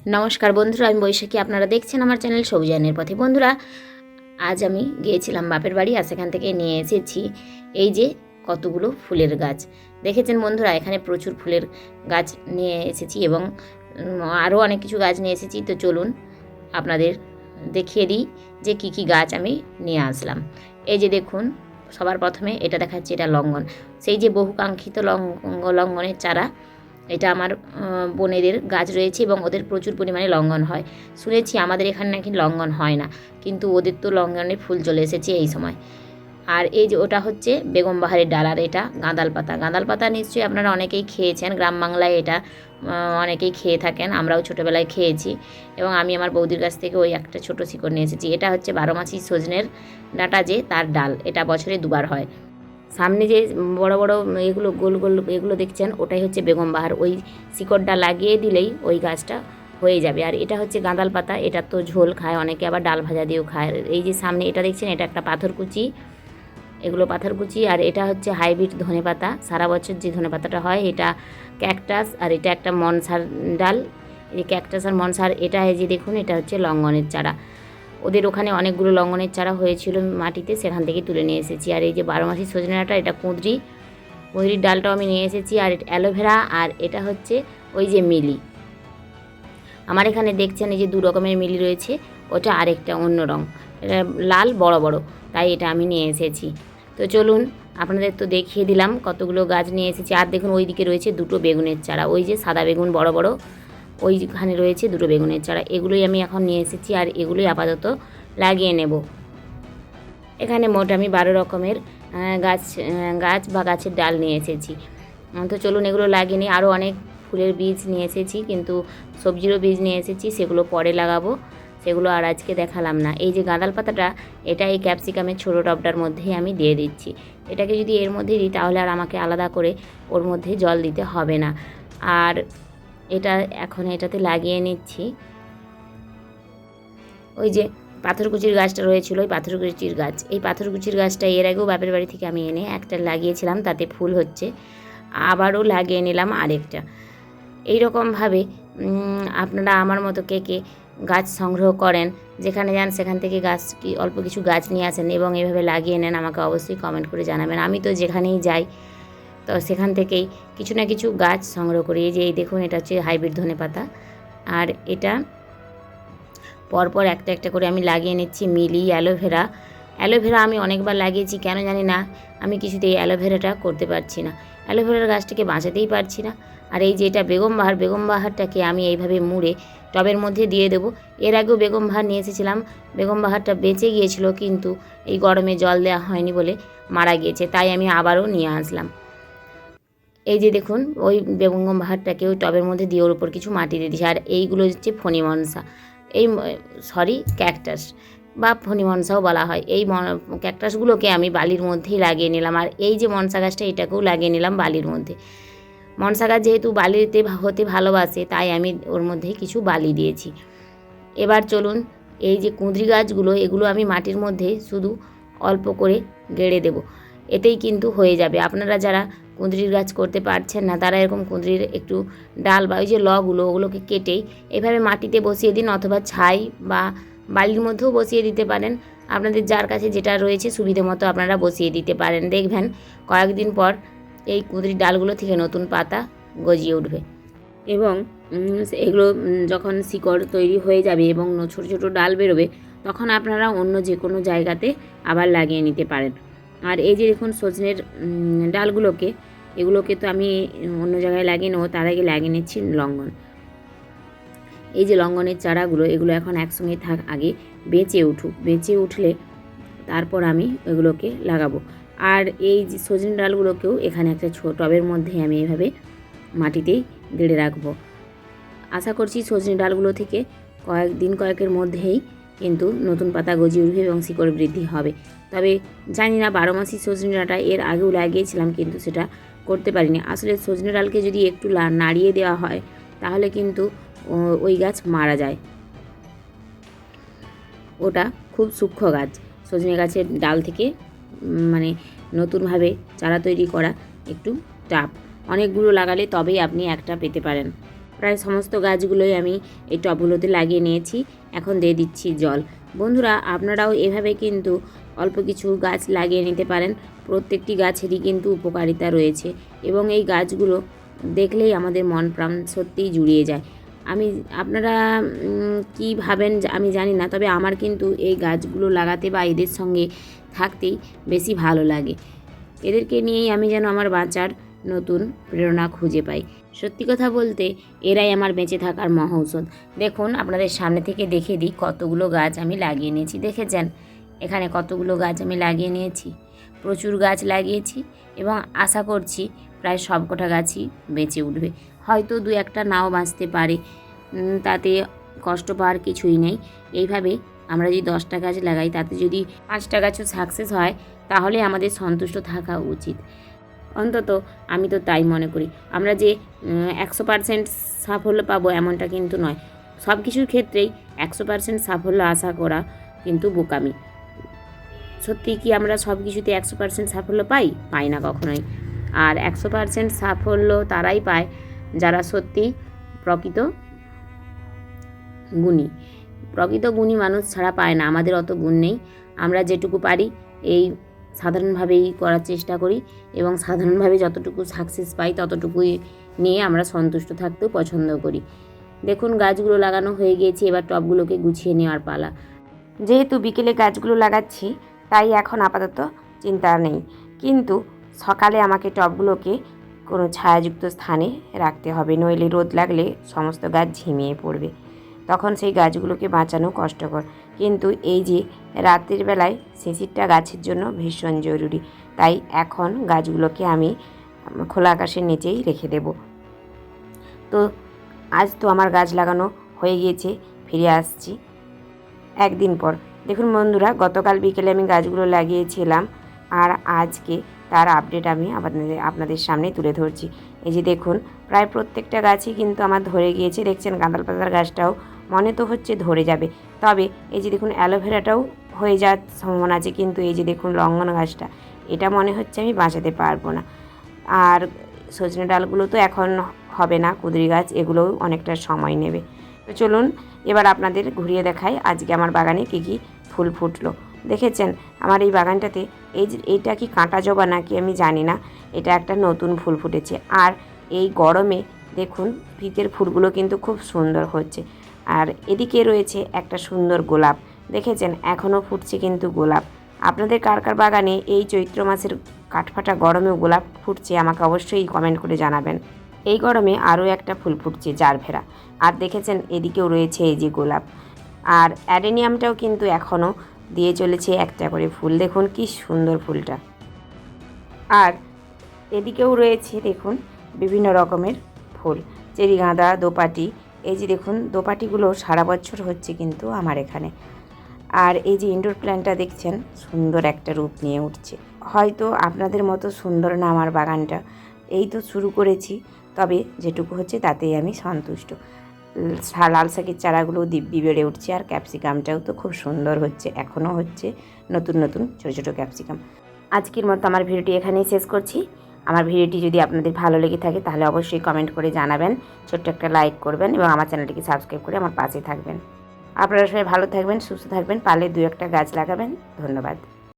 নমস্কার বন্ধুরা, আমি বৈশাখী। আপনারা দেখছেন আমার চ্যানেল সবুজায়নের পথে। বন্ধুরা, আজ আমি গিয়েছিলাম বাপের বাড়ি, আর সেখান থেকে নিয়ে এসেছি এই যে কতগুলো ফুলের গাছ। দেখেছেন বন্ধুরা, এখানে প্রচুর ফুলের গাছ নিয়ে এসেছি এবং আরও অনেক কিছু গাছ নিয়ে এসেছি। তো চলুন আপনাদের দেখিয়ে দিই যে কি কি গাছ আমি নিয়ে আসলাম। এই যে দেখুন, সবার প্রথমে এটা দেখাচ্ছি, এটা লঙ্ঘন, সেই যে বহুকাঙ্ক্ষিত লঙ্ঘনের চারা। এটা আমার বোনেদের গাছ রয়েছে এবং ওদের প্রচুর পরিমাণে লঙ্ঘন হয়। শুনেছি আমাদের এখানে নাকি লঙ্ঘন হয় না, কিন্তু ওদের তো লঙ্ঘনের ফুল চলে এসেছে এই সময়। আর এই যে ওটা হচ্ছে বেগম বাহারের ডাল, আর এটা গাঁদাল পাতা। গাঁদাল পাতা নিশ্চয়ই আপনারা অনেকেই খেয়েছেন, গ্রাম বাংলায় এটা অনেকেই খেয়ে থাকেন, আমরাও ছোটোবেলায় খেয়েছি। এবং আমি আমার বৌদির কাছ থেকে ওই একটা ছোটো শিকড় নিয়ে এসেছি। এটা হচ্ছে 12 মাসি সজনের ডাঁটা, যে তার ডাল, এটা বছরে দুবার হয়। সামনে যে বড় বড় এগুলো গোল গোল এগুলো দেখছেন, ওটাই হচ্ছে বেগম বাহার। ওই শিকড়টা লাগিয়ে দিলেই ওই গাছটা হয়ে যাবে। আর এটা হচ্ছে গাঁদাল পাতা, এটা তো ঝোল খায় অনেকে, আবার ডাল ভাজা দিয়েও খায়। এই যে সামনে এটা দেখছেন, এটা একটা পাথরকুচি, এগুলো পাথরকুচি। আর এটা হচ্ছে হাইব্রিড ধনে পাতা, সারা বছর যে ধনে পাতাটা হয়, এটা ক্যাকটাস। আর এটা একটা মনসার ডাল, এই ক্যাকটাস আর মনসার। এটা এই যে দেখুন, এটা হচ্ছে লঙ্ঘনের চারা। ওদের ওখানে অনেকগুলো লঙ্ঘনের চারা হয়েছিল মাটিতে, সেখান থেকে তুলে নিয়ে এসেছি। আর এই যে 12 মাসি সজনে ডাঁটা, এটা কুঁদরির ডালটাও আমি নিয়ে এসেছি। আর অ্যালোভেরা, আর এটা হচ্ছে ওই যে মিলি। আমার এখানে দেখছেন এই যে 2 রকমের মিলি রয়েছে, ওটা আরেকটা অন্য রং, এটা লাল বড় বড়, তাই এটা আমি নিয়ে এসেছি। তো চলুন আপনাদের তো দেখিয়ে দিলাম কতগুলো গাছ নিয়ে এসেছি। আর দেখুন ওই দিকে রয়েছে 2টো বেগুনের চারা, ওই যে সাদা বেগুন বড় বড়, ওইখানে রয়েছে 2টো বেগুনের চারা। এগুলোই আমি এখন নিয়ে এসেছি, আর এগুলোই আপাতত লাগিয়ে নেব। এখানে মোট আমি 12 রকমের গাছ বা গাছের ডাল নিয়ে এসেছি। তো চলুন এগুলো লাগিয়ে নিই। আরও অনেক ফুলের বীজ নিয়ে এসেছি, কিন্তু সবজিরও বীজ নিয়ে এসেছি, সেগুলো পরে লাগাবো, সেগুলো আর আজকে দেখালাম না। এই যে গাঁদাল পাতাটা, এটা এই ক্যাপসিকামের ছোটো টবটার মধ্যেই আমি দিয়ে দিচ্ছি। এটাকে যদি এর মধ্যে দিই, তাহলে আর আমাকে আলাদা করে ওর মধ্যে জল দিতে হবে না। আর এটা এখন এটাতে লাগিয়ে নিচ্ছি। ওই যে পাথরকুচির গাছটা রয়েছিল, ওই পাথরকুচির গাছ, এই পাথরকুচির গাছটা এর আগেও বাপের বাড়ি থেকে আমি এনে একটা লাগিয়েছিলাম, তাতে ফুল হচ্ছে, আবারও লাগিয়ে নিলাম আরেকটা। এই রকমভাবে আপনারা আমার মতো কে কে গাছ সংগ্রহ করেন, যেখানে যান সেখান থেকে গাছ অল্প কিছু গাছ নিয়ে আসেন এবং এভাবে লাগিয়ে নেন, আমাকে অবশ্যই কমেন্ট করে জানাবেন। আমি তো যেখানেই যাই, তো সেখান থেকেই কিছু না কিছু গাছ সংগ্রহ করি। এই যে এই দেখুন, এটা হচ্ছে হাইব্রিড ধনে পাতা, আর এটা পরপর একটা একটা করে আমি লাগিয়ে নিচ্ছি। মিলি, অ্যালোভেরা আমি অনেকবার লাগিয়েছি, কেন জানি না আমি কিছুতেই অ্যালোভেরাটা করতে পারছি না, অ্যালোভেরার গাছটাকে বাঁচাতেই পারছি না। আর এই যে এটা বেগম বাহারটাকে আমি এইভাবে মুড়ে টবের মধ্যে দিয়ে দেবো। এর আগেও বেগম বাহার নিয়ে এসেছিলাম, বেগম বাহারটা বেঁচে গিয়েছিল, কিন্তু এই গরমে জল দেওয়া হয়নি বলে মারা গিয়েছে, তাই আমি আবারও নিয়ে আসলাম। এই যে দেখুন, ওই বেগম বাহারটাকে ওই টবের মধ্যে দিয়ে ওর উপর কিছু মাটি দিয়ে দিয়েছি। আর এইগুলো হচ্ছে ফণিমনসা, ক্যাকটাস বা ফণিমনসাও বলা হয়। এই ক্যাকটাসগুলোকে আমি বালির মধ্যেই লাগিয়ে নিলাম। আর এই যে মনসা গাছটা, এটাকেও লাগিয়ে নিলাম বালির মধ্যে। মনসা গাছ যেহেতু বালিতে হতে ভালোবাসে, তাই আমি ওর মধ্যেই কিছু বালি দিয়েছি। এবার চলুন, এই যে কুঁদরি গাছগুলো, এগুলো আমি মাটির মধ্যে শুধু অল্প করে গেড়ে দেব, এতেই কিন্তু হয়ে যাবে। আপনারা যারা কুঁদরির গাছ করতে পারছেন না, তারা এরকম কুঁদরির একটু ডাল বা ওই যে লগুলো, ওগুলোকে কেটেই এভাবে মাটিতে বসিয়ে দিন, অথবা ছাই বা বালির মধ্যেও বসিয়ে দিতে পারেন। আপনাদের যার কাছে যেটা রয়েছে সুবিধে মতো আপনারা বসিয়ে দিতে পারেন। দেখবেন কয়েকদিন পর এই কুঁদরির ডালগুলো থেকে নতুন পাতা গজিয়ে উঠবে। এবং এগুলো যখন শিকড় তৈরি হয়ে যাবে এবং ছোটো ছোটো ডাল বেরোবে, তখন আপনারা অন্য যে কোনো জায়গাতে আবার লাগিয়ে নিতে পারেন। আর এই যে দেখুন সজনের এগুলোকে তো আমি অন্য জায়গায় লাগিয়ে নেবো, তার আগে লাগিয়ে নিচ্ছি লঙ্ঘন। এই যে লঙ্ঘনের চারাগুলো, এগুলো এখন একসঙ্গে থাক, আগে বেঁচে উঠলে তারপর আমি এগুলোকে লাগাবো। আর এই যে সজনের ডালগুলোকেও এখানে একটা টবের মধ্যে আমি এভাবে মাটিতেই গেড়ে রাখবো। আশা করছি সজনে ডালগুলো থেকে কয়েকের মধ্যেই কিন্তু নতুন পাতা গজিয়ে উঠবে এবং শিকড় বৃদ্ধি হবে। তবে জানি না 12 মাসি সজনে ডাঁটা এর আগেও লাগিয়েছিলাম, কিন্তু সেটা করতে পারিনি। আসলে সজনে ডালকে যদি একটু নাড়িয়ে দেওয়া হয়, তাহলে কিন্তু ওই গাছ মারা যায়। ওটা খুব সূক্ষ্ম গাছ, সজনে গাছের ডাল থেকে মানে নতুনভাবে চারা তৈরি করা একটু টাফ, অনেকগুলো লাগালে তবেই আপনি একটা পেতে পারেন। প্রায় সমস্ত গাছগুলোই আমি এই টবগুলোতে লাগিয়ে নিয়েছি। এখন দিয়ে দিচ্ছি জল। বন্ধুরা, আপনারাও এভাবে কিন্তু অল্প কিছু গাছ লাগিয়ে নিতে পারেন। প্রত্যেকটি গাছেরই কিন্তু উপকারিতা রয়েছে এবং এই গাছগুলো দেখলেই আমাদের মন প্রাণ সত্যিই জুড়িয়ে যায়। আপনারা কি ভাবেন আমি জানি না, তবে আমার কিন্তু এই গাছগুলো লাগাতে বা এদের সঙ্গে থাকতেই বেশি ভালো লাগে। এদেরকে নিয়েই আমি যেন আমার বাঁচার নতুন প্রেরণা খুঁজে পাই। সত্যি কথা বলতে এরাই আমার বেঁচে থাকার মহৌষধ। দেখুন, আপনাদের সামনে থেকে দেখে দিই কতগুলো গাছ আমি লাগিয়ে নিয়েছি। দেখেছেন এখানে কতগুলো গাছ আমি লাগিয়ে নিয়েছি। প্রচুর গাছ লাগিয়েছি এবং আশা করছি প্রায় সবকটা গাছই বেঁচে উঠবে। হয়তো দু একটা নাও বাঁচতে পারে, তাতে কষ্ট পাওয়ার কিছুই নেই। এইভাবে আমরা যদি 10টা গাছ লাগাই, তাতে যদি 5টা গাছও সাকসেস হয়, তাহলে আমাদের সন্তুষ্ট থাকা উচিত। অন্তত আমি তো তাই মনে করি। আমরা যে 100% সাফল্য পাবো এমনটা কিন্তু নয়। সব কিছুর ক্ষেত্রেই 100% সাফল্য আশা করা কিন্তু বোকামি। সত্যি কি আমরা সব কিছুতে 100% সাফল্য পাই না কখনোই। আর 100% সাফল্য তারাই পায় যারা সত্যি প্রকৃত গুণী মানুষ ছাড়া পায় না। আমাদের অত গুণ নেই। আমরা যেটুকু পারি এই সাধারণভাবেই করার চেষ্টা করি এবং সাধারণভাবে যতটুকু সাকসেস পাই ততটুকুই নিয়ে আমরা সন্তুষ্ট থাকতেও পছন্দ করি। দেখুন, গাছগুলো লাগানো হয়ে গিয়েছে, এবার টবগুলোকে গুছিয়ে নেওয়ার পালা। যেহেতু বিকেলে গাছগুলো লাগাচ্ছি, তাই এখন আপাতত চিন্তা নেই, কিন্তু সকালে আমাকে টবগুলোকে কোনো ছায়াযুক্ত স্থানে রাখতে হবে, নইলে রোদ লাগলে সমস্ত গাছ ঝিমিয়ে পড়বে। তখন সেই গাছগুলোকে বাঁচানো কষ্টকর। কিন্তু এই যে রাতের বেলায় শিশিরটা গাছের জন্য ভীষণ জরুরি, তাই এখন গাছগুলোকে আমি খোলা আকাশের নিচেই রেখে দেব। তো আজ তো আমার গাছ লাগানো হয়ে গিয়েছে, ফিরে আসছি একদিন পর। দেখুন বন্ধুরা, গতকাল বিকেলে আমি গাছগুলো লাগিয়েছিলাম আর আজকে তার আপডেট আমি আপনাদের সামনে তুলে ধরছি। এই যে দেখুন, প্রায় প্রত্যেকটা গাছই কিন্তু আমার ধরে গিয়েছে। দেখছেন গাঁদাল পাতার গাছটাও মনে তো হচ্ছে ধরে যাবে, তবে এই যে দেখুন অ্যালোভেরাটাও হয়ে যাওয়ার সম্ভাবনা আছে, কিন্তু এই যে দেখুন লঙ্ঘন গাছটা, এটা মনে হচ্ছে আমি বাঁচাতে পারবো না। আর সজনে ডালগুলো তো এখন হবে না, কুঁদরি গাছ এগুলোও অনেকটা সময় নেবে। তো চলুন এবার আপনাদের ঘুরিয়ে দেখাই আজকে আমার বাগানে কী কী ফুল ফুটলো। দেখেছেন আমার এই বাগানটাতে এইটা কি কাঁটা জবা নাকি আমি জানি না, এটা একটা নতুন ফুল ফুটেছে। আর এই গরমে দেখুন ফিতের ফুলগুলো কিন্তু খুব সুন্দর হচ্ছে। আর এদিকে রয়েছে একটা সুন্দর গোলাপ, দেখেছেন এখনও ফুটছে কিন্তু গোলাপ। আপনাদের কার কার বাগানে এই চৈত্র মাসের কাঠফাটা গরমেও গোলাপ ফুটছে আমাকে অবশ্যই কমেন্ট করে জানাবেন। এই গরমে আরও একটা ফুল ফুটছে জারভেরা। আর দেখেছেন এদিকেও রয়েছে এই যে গোলাপ। আর অ্যাডেনিয়ামটাও কিন্তু এখনও দিয়ে চলেছে একটা করে ফুল, দেখুন কি সুন্দর ফুলটা। আর এদিকেও রয়েছে দেখুন বিভিন্ন রকমের ফুল, চেরি গাঁদা, দোপাটি। এই যে দেখুন দোপাটিগুলো সারা বছর হচ্ছে কিন্তু আমার এখানে। আর এই যে ইনডোর প্ল্যান্টটা দেখছেন সুন্দর একটা রূপ নিয়ে উঠছে। হয়তো আপনাদের মতো সুন্দর না আমার বাগানটা, এই তো শুরু করেছি, তবে যেটুকু হচ্ছে তাতেই আমি সন্তুষ্ট। লাল শাকের চারাগুলো দিব্যি বেড়ে উঠছে, আর ক্যাপসিকামটাও তো খুব সুন্দর হচ্ছে, এখনও হচ্ছে নতুন নতুন ছোটো ছোটো ক্যাপসিকাম। আজকের মতো আমার ভিডিওটি এখানেই শেষ করছি। আমার ভিডিওটি যদি আপনাদের ভালো লেগে থাকে তাহলে অবশ্যই কমেন্ট করে জানাবেন, ছোট্ট একটা লাইক করবেন এবং আমার চ্যানেলটিকে সাবস্ক্রাইব করে আমার পাশে থাকবেন। আপনারা সবাই ভালো থাকবেন, সুস্থ থাকবেন, পারলে 2-1টা গাছ লাগাবেন। ধন্যবাদ।